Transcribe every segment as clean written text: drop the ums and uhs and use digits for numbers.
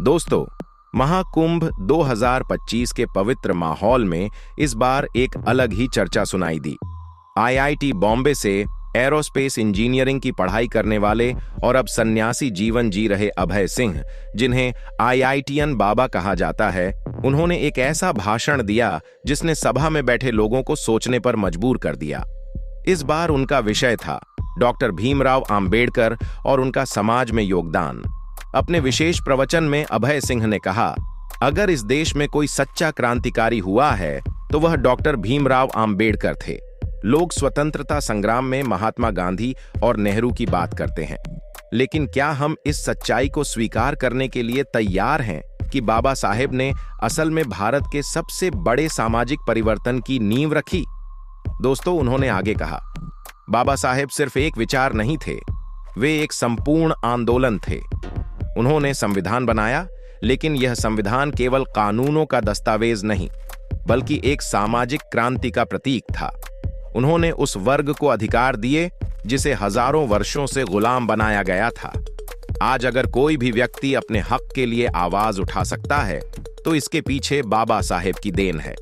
दोस्तों, महाकुंभ 2025 के पवित्र माहौल में इस बार एक अलग ही चर्चा सुनाई दी। आईआईटी बॉम्बे से एरोस्पेस इंजीनियरिंग की पढ़ाई करने वाले और अब सन्यासी जीवन जी रहे अभय सिंह, जिन्हें आईआईटीएन बाबा कहा जाता है, उन्होंने एक ऐसा भाषण दिया जिसने सभा में बैठे लोगों को सोचने पर मजबूर कर दिया। इस बार उनका विषय था डॉक्टर भीमराव अंबेडकर और उनका समाज में योगदान। अपने विशेष प्रवचन में अभय सिंह ने कहा, अगर इस देश में कोई सच्चा क्रांतिकारी हुआ है तो वह डॉक्टर भीमराव अंबेडकर थे। लोग स्वतंत्रता संग्राम में महात्मा गांधी और नेहरू की बात करते हैं, लेकिन क्या हम इस सच्चाई को स्वीकार करने के लिए तैयार हैं कि बाबा साहेब ने असल में भारत के सबसे बड़े सामाजिक परिवर्तन की नींव रखी? दोस्तों, उन्होंने आगे कहा, बाबा साहेब सिर्फ एक विचार नहीं थे, वे एक संपूर्ण आंदोलन थे। उन्होंने संविधान बनाया, लेकिन यह संविधान केवल कानूनों का दस्तावेज नहीं, बल्कि एक सामाजिक क्रांति का प्रतीक था। उन्होंने उस वर्ग को अधिकार दिए जिसे हजारों वर्षों से गुलाम बनाया गया था। आज अगर कोई भी व्यक्ति अपने हक के लिए आवाज उठा सकता है तो इसके पीछे बाबा साहेब की देन है।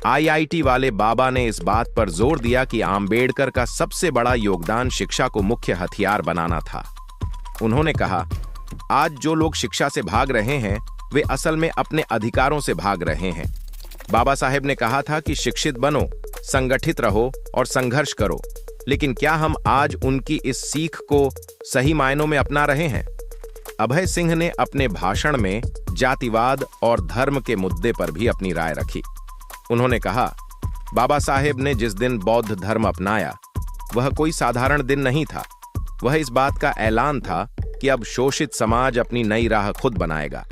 आईआईटी वाले बाबा ने इस बात पर जोर दिया कि आंबेडकर का सबसे बड़ा योगदान शिक्षा को मुख्य हथियार बनाना था। उन्होंने कहा, आज जो लोग शिक्षा से भाग रहे हैं वे असल में अपने अधिकारों से भाग रहे हैं। बाबा साहेब ने कहा था कि शिक्षित बनो, संगठित रहो और संघर्ष करो, लेकिन क्या हम आज उनकी इस सीख को सही मायनों में अपना रहे हैं? अभय सिंह ने अपने भाषण में जातिवाद और धर्म के मुद्दे पर भी अपनी राय रखी। उन्होंने कहा, बाबा साहेब ने जिस दिन बौद्ध धर्म अपनाया वह कोई साधारण दिन नहीं था। वह इस बात का ऐलान था कि अब शोषित समाज अपनी नई राह खुद बनाएगा।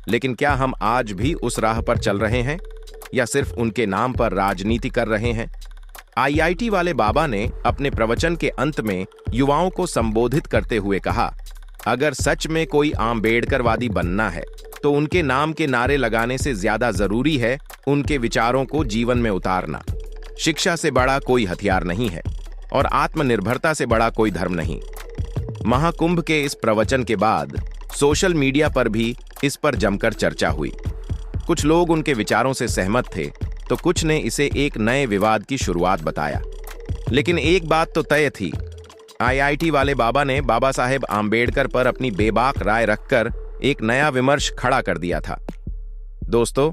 लेकिन क्या हम आज भी उस राह पर चल रहे हैं या सिर्फ उनके नाम पर राजनीति कर रहे हैं? आईआईटी वाले बाबा ने अपने प्रवचन के अंत में युवाओं को संबोधित करते हुए कहा, अगर सच में कोई आंबेडकरवादी बनना है तो उनके नाम के नारे लगाने से ज्यादा जरूरी है उनके विचारों को जीवन में उतारना। शिक्षा से बड़ा कोई हथियार नहीं है और आत्मनिर्भरता से बड़ा कोई धर्म नहीं। महाकुंभ के इस प्रवचन के बाद सोशल मीडिया पर भी इस पर जमकर चर्चा हुई। कुछ लोग उनके विचारों से सहमत थे तो कुछ ने इसे एक नए विवाद की शुरुआत बताया। लेकिन एक बात तो तय थी, आईआईटी वाले बाबा ने बाबा साहेब आंबेडकर पर अपनी बेबाक राय रखकर एक नया विमर्श खड़ा कर दिया था। दोस्तों,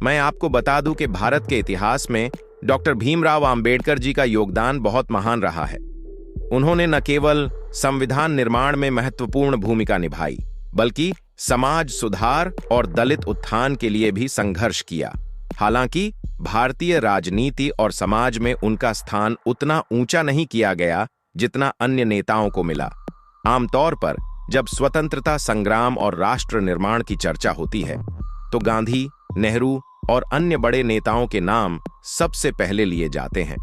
मैं आपको बता दूं कि भारत के इतिहास में डॉक्टर भीमराव अंबेडकर जी का योगदान बहुत महान रहा है। उन्होंने न केवल संविधान निर्माण में महत्वपूर्ण भूमिका निभाई, बल्कि समाज सुधार और दलित उत्थान के लिए भी संघर्ष किया। हालांकि भारतीय राजनीति और समाज में उनका स्थान उतना ऊंचा नहीं किया गया जितना अन्य नेताओं को मिला। आमतौर पर जब स्वतंत्रता संग्राम और राष्ट्र निर्माण की चर्चा होती है तो गांधी, नेहरू और अन्य बड़े नेताओं के नाम सबसे पहले लिए जाते हैं।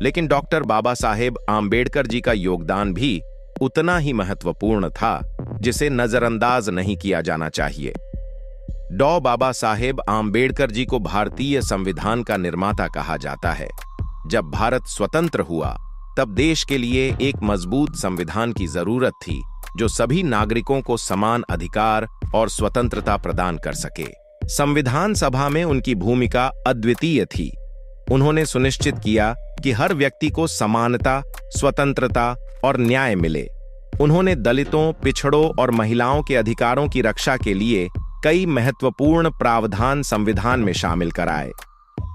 लेकिन डॉक्टर बाबा साहेब आंबेडकर जी का योगदान भी उतना ही महत्वपूर्ण था जिसे नजरअंदाज नहीं किया जाना चाहिए। बाबा साहेब आंबेडकर जी को भारतीय संविधान का निर्माता कहा जाता है। जब भारत स्वतंत्र हुआ तब देश के लिए एक मजबूत संविधान की जरूरत थी जो सभी नागरिकों को समान अधिकार और स्वतंत्रता प्रदान कर सके। संविधान सभा में उनकी भूमिका अद्वितीय थी। उन्होंने सुनिश्चित किया कि हर व्यक्ति को समानता, स्वतंत्रता और न्याय मिले। उन्होंने दलितों, पिछड़ों और महिलाओं के अधिकारों की रक्षा के लिए कई महत्वपूर्ण प्रावधान संविधान में शामिल कराए।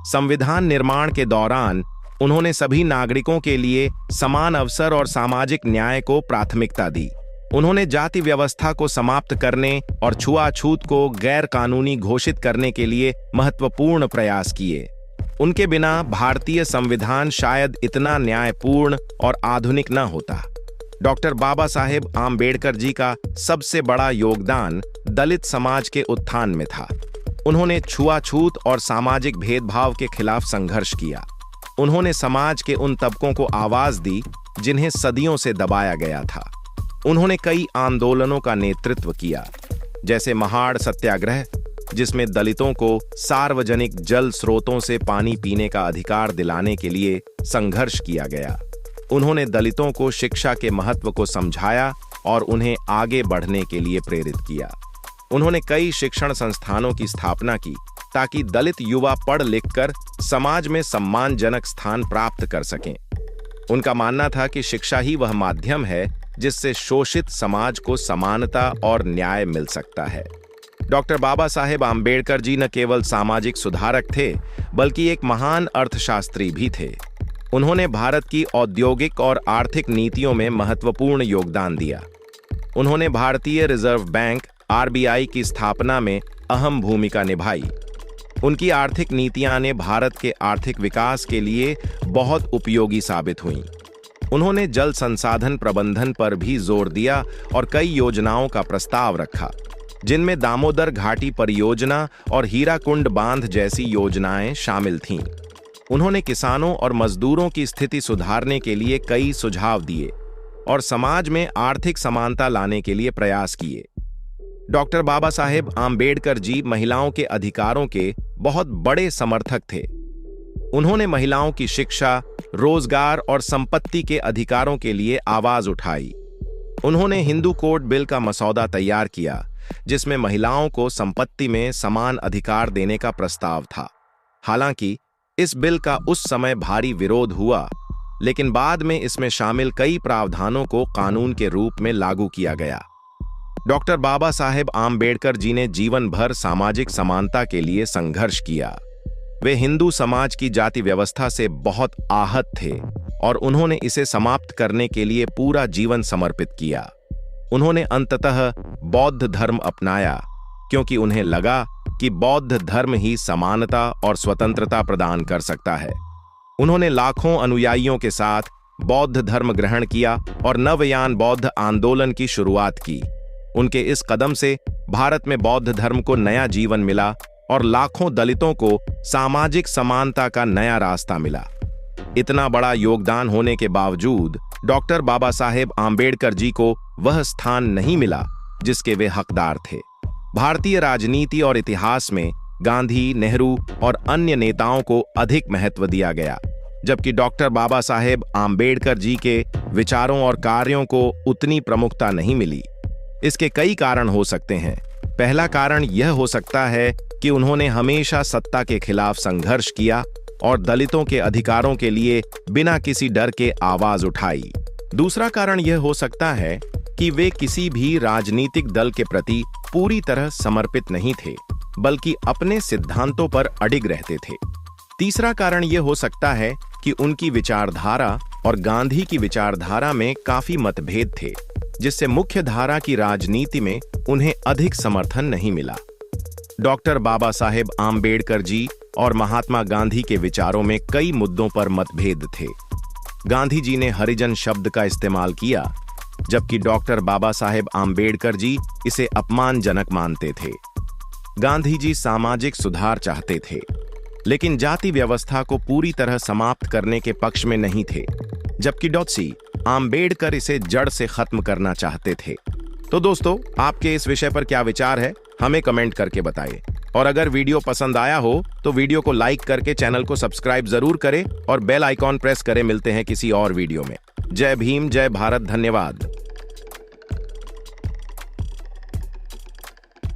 संविधान निर्माण के दौरान उन्होंने सभी नागरिकों के लिए समान अवसर और सामाजिक न्याय को प्राथमिकता दी। उन्होंने जाति व्यवस्था को समाप्त करने और छुआछूत को गैर कानूनी घोषित करने के लिए महत्वपूर्ण प्रयास किए। उनके बिना भारतीय संविधान शायद इतना न्यायपूर्ण और आधुनिक न होता। डॉक्टर बाबा साहेब आंबेडकर जी का सबसे बड़ा योगदान दलित समाज के उत्थान में था। उन्होंने छुआछूत और सामाजिक भेदभाव के खिलाफ संघर्ष किया। उन्होंने समाज के उन तबकों को आवाज दी जिन्हें सदियों से दबाया गया था। उन्होंने कई आंदोलनों का नेतृत्व किया, जैसे महाड़ सत्याग्रह, जिसमें दलितों को सार्वजनिक जल स्रोतों से पानी पीने का अधिकार दिलाने के लिए संघर्ष किया गया। उन्होंने दलितों को शिक्षा के महत्व को समझाया और उन्हें आगे बढ़ने के लिए प्रेरित किया। उन्होंने कई शिक्षण संस्थानों की स्थापना की ताकि दलित युवा पढ़ लिखकर समाज में सम्मानजनक स्थान प्राप्त कर सकें। उनका मानना था कि शिक्षा ही वह माध्यम है जिससे शोषित समाज को समानता और न्याय मिल सकता है। डॉक्टर बाबा साहेब आम्बेडकर जी न केवल सामाजिक सुधारक थे, बल्कि एक महान अर्थशास्त्री भी थे। उन्होंने भारत की औद्योगिक और आर्थिक नीतियों में महत्वपूर्ण योगदान दिया। उन्होंने भारतीय रिजर्व बैंक (आरबीआई) की स्थापना में अहम भूमिका निभाई। उनकी आर्थिक नीतियां ने भारत के आर्थिक विकास के लिए बहुत उपयोगी साबित हुईं। उन्होंने जल संसाधन प्रबंधन पर भी जोर दिया और कई योजनाओं का प्रस्ताव रखा, जिनमें दामोदर घाटी परियोजना और हीराकुंड बांध जैसी योजनाएं शामिल थीं। उन्होंने किसानों और मजदूरों की स्थिति सुधारने के लिए कई सुझाव दिए और समाज में आर्थिक समानता लाने के लिए प्रयास किए। डॉक्टर बाबा साहेब आम्बेडकर जी महिलाओं के अधिकारों के बहुत बड़े समर्थक थे। उन्होंने महिलाओं की शिक्षा, रोजगार और संपत्ति के अधिकारों के लिए आवाज उठाई। उन्होंने हिंदू कोड बिल का मसौदा तैयार किया, जिसमें महिलाओं को संपत्ति में समान अधिकार देने का प्रस्ताव था। हालांकि इस बिल का उस समय भारी विरोध हुआ, लेकिन बाद में इसमें शामिल कई प्रावधानों को कानून के रूप में लागू किया गया। डॉक्टर बाबा साहेब आम्बेडकर जी ने जीवन भर सामाजिक समानता के लिए संघर्ष किया। वे हिंदू समाज की जाति व्यवस्था से बहुत आहत थे और उन्होंने इसे समाप्त करने के लिए पूरा जीवन समर्पित किया। उन्होंने अंततः बौद्ध धर्म अपनाया, क्योंकि उन्हें लगा कि बौद्ध धर्म ही समानता और स्वतंत्रता प्रदान कर सकता है। उन्होंने लाखों अनुयायियों के साथ बौद्ध धर्म ग्रहण किया और नवयान बौद्ध आंदोलन की शुरुआत की। उनके इस कदम से भारत में बौद्ध धर्म को नया जीवन मिला और लाखों दलितों को सामाजिक समानता का नया रास्ता मिला। इतना बड़ा योगदान होने के बावजूद डॉक्टर बाबा साहेब आम्बेडकर जी को वह स्थान नहीं मिला जिसके वे हकदार थे। भारतीय राजनीति और इतिहास में गांधी, नेहरू और अन्य नेताओं को अधिक महत्व दिया गया, जबकि डॉक्टर बाबा साहेब आम्बेडकर जी के विचारों और कार्यों को उतनी प्रमुखता नहीं मिली। इसके कई कारण हो सकते हैं। पहला कारण यह हो सकता है कि उन्होंने हमेशा सत्ता के खिलाफ संघर्ष किया और दलितों के अधिकारों के लिए बिना किसी डर के आवाज उठाई। दूसरा कारण यह हो सकता है कि वे किसी भी राजनीतिक दल के प्रति पूरी तरह समर्पित नहीं थे, बल्कि अपने सिद्धांतों पर अडिग रहते थे। तीसरा कारण यह हो सकता है कि उनकी विचारधारा और गांधी की विचारधारा में काफी मतभेद थे, जिससे मुख्य धारा की राजनीति में उन्हें अधिक समर्थन नहीं मिला। डॉक्टर बाबा साहेब आम्बेडकर जी और महात्मा गांधी के विचारों में कई मुद्दों पर मतभेद थे। गांधी जी ने हरिजन शब्द का इस्तेमाल किया, जबकि डॉक्टर बाबा साहेब आम्बेडकर जी इसे अपमानजनक मानते थे। गांधी जी सामाजिक सुधार चाहते थे, लेकिन जाति व्यवस्था को पूरी तरह समाप्त करने के पक्ष में नहीं थे, जबकि डॉक्टर आम्बेडकर इसे जड़ से खत्म करना चाहते थे। तो दोस्तों, आपके इस विषय पर क्या विचार है, हमें कमेंट करके बताइए। और अगर वीडियो पसंद आया हो तो वीडियो को लाइक करके चैनल को सब्सक्राइब जरूर करें और बेल आइकॉन प्रेस करें। मिलते हैं किसी और वीडियो में। जय भीम, जय भारत, धन्यवाद।